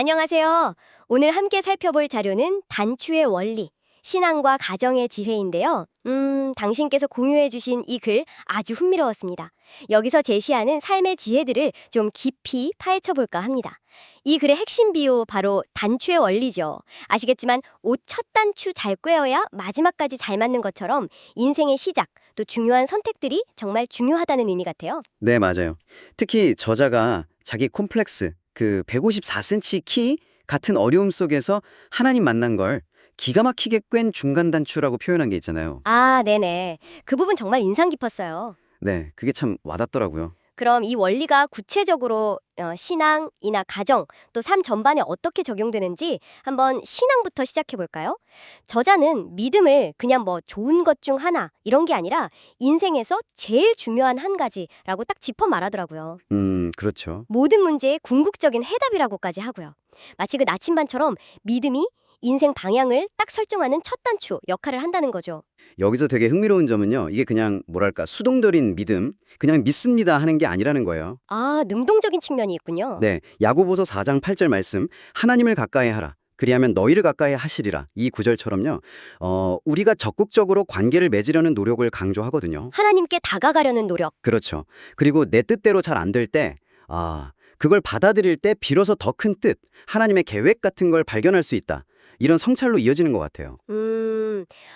안녕하세요. 오늘 함께 살펴볼 자료는 단추의 원리, 신앙과 가정의 지혜인데요. 당신께서 공유해주신 이 글 아주 흥미로웠습니다. 여기서 제시하는 삶의 지혜들을 좀 깊이 파헤쳐볼까 합니다. 이 글의 핵심 비유 바로 단추의 원리죠. 아시겠지만 옷 첫 단추 잘 꿰어야 마지막까지 잘 맞는 것처럼 인생의 시작, 또 중요한 선택들이 정말 중요하다는 의미 같아요. 네, 맞아요. 특히 저자가 자기 콤플렉스, 그 154cm 키 같은 어려움 속에서 하나님 만난 걸 기가 막히게 꿰ν 중간 단추라고 표현한 게 있잖아요. 아, 네네. 그 부분 정말 인상 깊었어요. 네, 그게 참 와닿더라고요. 그럼 이 원리가 구체적으로 신앙이나 가정, 또 삶 전반에 어떻게 적용되는지 한번 신앙부터 시작해 볼까요? 저자는 믿음을 그냥 뭐 좋은 것 중 하나 이런 게 아니라 인생에서 제일 중요한 한 가지라고 딱 짚어 말하더라고요. 그렇죠. 모든 문제의 궁극적인 해답이라고까지 하고요. 마치 그 나침반처럼 믿음이 인생 방향을 딱 설정하는 첫 단추 역할을 한다는 거죠. 여기서 되게 흥미로운 점은요. 이게 그냥 뭐랄까 수동적인 믿음, 그냥 믿습니다 하는 게 아니라는 거예요. 아, 능동적인 측면이 있군요. 네, 야고보서 4장 8절 말씀, 하나님을 가까이 하라. 그리하면 너희를 가까이 하시리라. 이 구절처럼요. 우리가 적극적으로 관계를 맺으려는 노력을 강조하거든요. 하나님께 다가가려는 노력. 그렇죠. 그리고 내 뜻대로 잘 안 될 때, 그걸 받아들일 때 비로소 더 큰 뜻, 하나님의 계획 같은 걸 발견할 수 있다. 이런 성찰로 이어지는 것 같아요.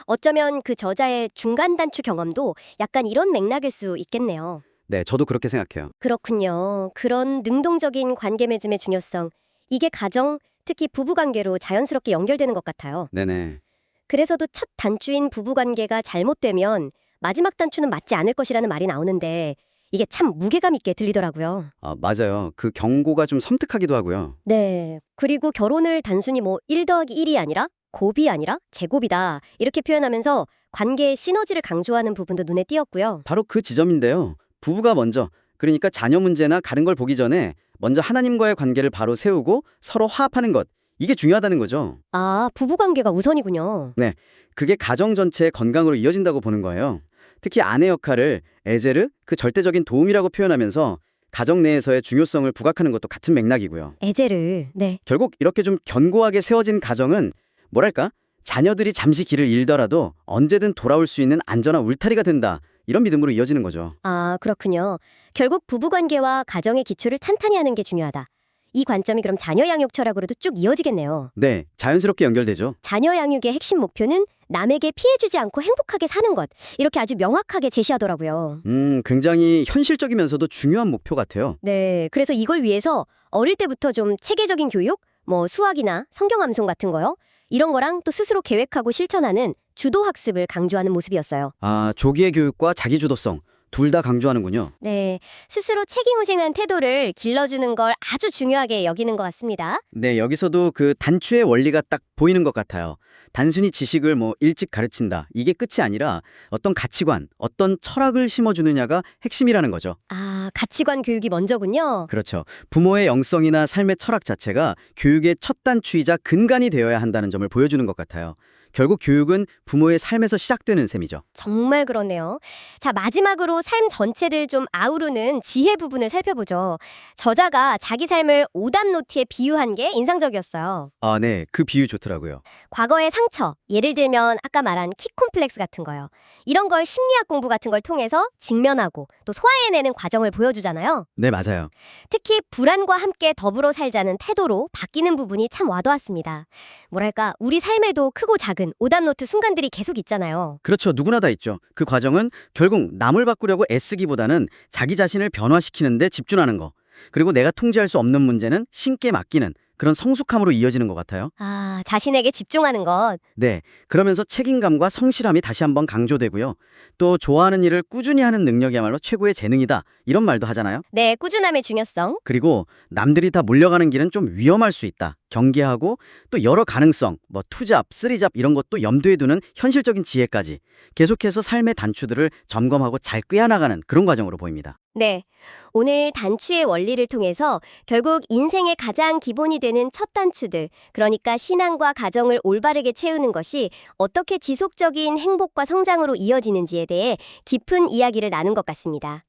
어쩌면 그 저자의 중간 단추 경험도 약간 이런 맥락일 수 있겠네요. 네, 저도 그렇게 생각해요. 그렇군요. 그런 능동적인 관계 맺음의 중요성, 이게 가정, 특히 부부관계로 자연스럽게 연결되는 것 같아요. 네네. 그래서도 첫 단추인 부부관계가 잘못되면 마지막 단추는 맞지 않을 것이라는 말이 나오는데 이게 참 무게감 있게 들리더라고요. 맞아요. 그 경고가 좀 섬뜩하기도 하고요. 네. 그리고 결혼을 단순히 뭐 1 더하기 1이 아니라 곱이 아니라 제곱이다. 이렇게 표현하면서 관계의 시너지를 강조하는 부분도 눈에 띄었고요. 바로 그 지점인데요. 부부가 먼저, 그러니까 자녀 문제나 다른 걸 보기 전에 먼저 하나님과의 관계를 바로 세우고 서로 화합하는 것. 이게 중요하다는 거죠. 아, 부부관계가 우선이군요. 네, 그게 가정 전체의 건강으로 이어진다고 보는 거예요. 특히 아내 역할을 에제르, 그 절대적인 도움이라고 표현하면서 가정 내에서의 중요성을 부각하는 것도 같은 맥락이고요. 에제를, 네. 결국 이렇게 좀 견고하게 세워진 가정은 뭐랄까? 자녀들이 잠시 길을 잃더라도 언제든 돌아올 수 있는 안전한 울타리가 된다. 이런 믿음으로 이어지는 거죠. 아, 그렇군요. 결국 부부관계와 가정의 기초를 탄탄히 하는 게 중요하다. 이 관점이 그럼 자녀 양육 철학으로도 쭉 이어지겠네요. 네, 자연스럽게 연결되죠. 자녀 양육의 핵심 목표는 남에게 피해주지 않고 행복하게 사는 것. 이렇게 아주 명확하게 제시하더라고요. 굉장히 현실적이면서도 중요한 목표 같아요. 네, 그래서 이걸 위해서 어릴 때부터 좀 체계적인 교육, 뭐 수학이나 성경 암송 같은 거요. 이런 거랑 또 스스로 계획하고 실천하는 주도 학습을 강조하는 모습이었어요. 조기의 교육과 자기주도성 둘 다 강조하는군요. 네, 스스로 책임의식한 태도를 길러주는 걸 아주 중요하게 여기는 것 같습니다. 네, 여기서도 그 단추의 원리가 딱 보이는 것 같아요. 단순히 지식을 뭐 일찍 가르친다. 이게 끝이 아니라 어떤 가치관, 어떤 철학을 심어주느냐가 핵심이라는 거죠. 아, 가치관 교육이 먼저군요. 그렇죠. 부모의 영성이나 삶의 철학 자체가 교육의 첫 단추이자 근간이 되어야 한다는 점을 보여주는 것 같아요. 결국 교육은 부모의 삶에서 시작되는 셈이죠. 정말 그러네요. 자, 마지막으로 삶 전체를 좀 아우르는 지혜 부분을 살펴보죠. 저자가 자기 삶을 오답노트에 비유한 게 인상적이었어요. 네. 그 비유 좋더라고요. 과거의 상처, 예를 들면 아까 말한 키 콤플렉스 같은 거요. 이런 걸 심리학 공부 같은 걸 통해서 직면하고 또 소화해내는 과정을 보여주잖아요. 네, 맞아요. 특히 불안과 함께 더불어 살자는 태도로 바뀌는 부분이 참 와닿았습니다. 뭐랄까, 우리 삶에도 크고 작은 오답노트 순간들이 계속 있잖아요. 그렇죠. 누구나 다 있죠. 그 과정은 결국 남을 바꾸려고 애쓰기보다는 자기 자신을 변화시키는 데 집중하는 거. 그리고 내가 통제할 수 없는 문제는 신께 맡기는 그런 성숙함으로 이어지는 것 같아요. 아, 자신에게 집중하는 것. 네. 그러면서 책임감과 성실함이 다시 한번 강조되고요. 또 좋아하는 일을 꾸준히 하는 능력이야말로 최고의 재능이다. 이런 말도 하잖아요. 네, 꾸준함의 중요성. 그리고 남들이 다 몰려가는 길은 좀 위험할 수 있다. 경계하고 또 여러 가능성, 뭐 투잡, 쓰리잡 이런 것도 염두에 두는 현실적인 지혜까지 계속해서 삶의 단추들을 점검하고 잘 꿰어나가는 그런 과정으로 보입니다. 네, 오늘 단추의 원리를 통해서 결국 인생의 가장 기본이 되는 첫 단추들, 그러니까 신앙과 가정을 올바르게 채우는 것이 어떻게 지속적인 행복과 성장으로 이어지는지에 대해 깊은 이야기를 나눈 것 같습니다.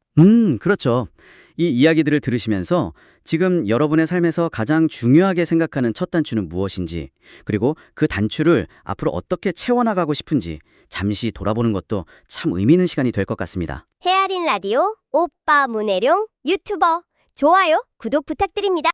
그렇죠. 이 이야기들을 들으시면서 지금 여러분의 삶에서 가장 중요하게 생각하는 첫 단추는 무엇인지, 그리고 그 단추를 앞으로 어떻게 채워나가고 싶은지 잠시 돌아보는 것도 참 의미 있는 시간이 될 것 같습니다. 헤아린 라디오 오빠 문혜룡 유튜버 좋아요, 구독 부탁드립니다.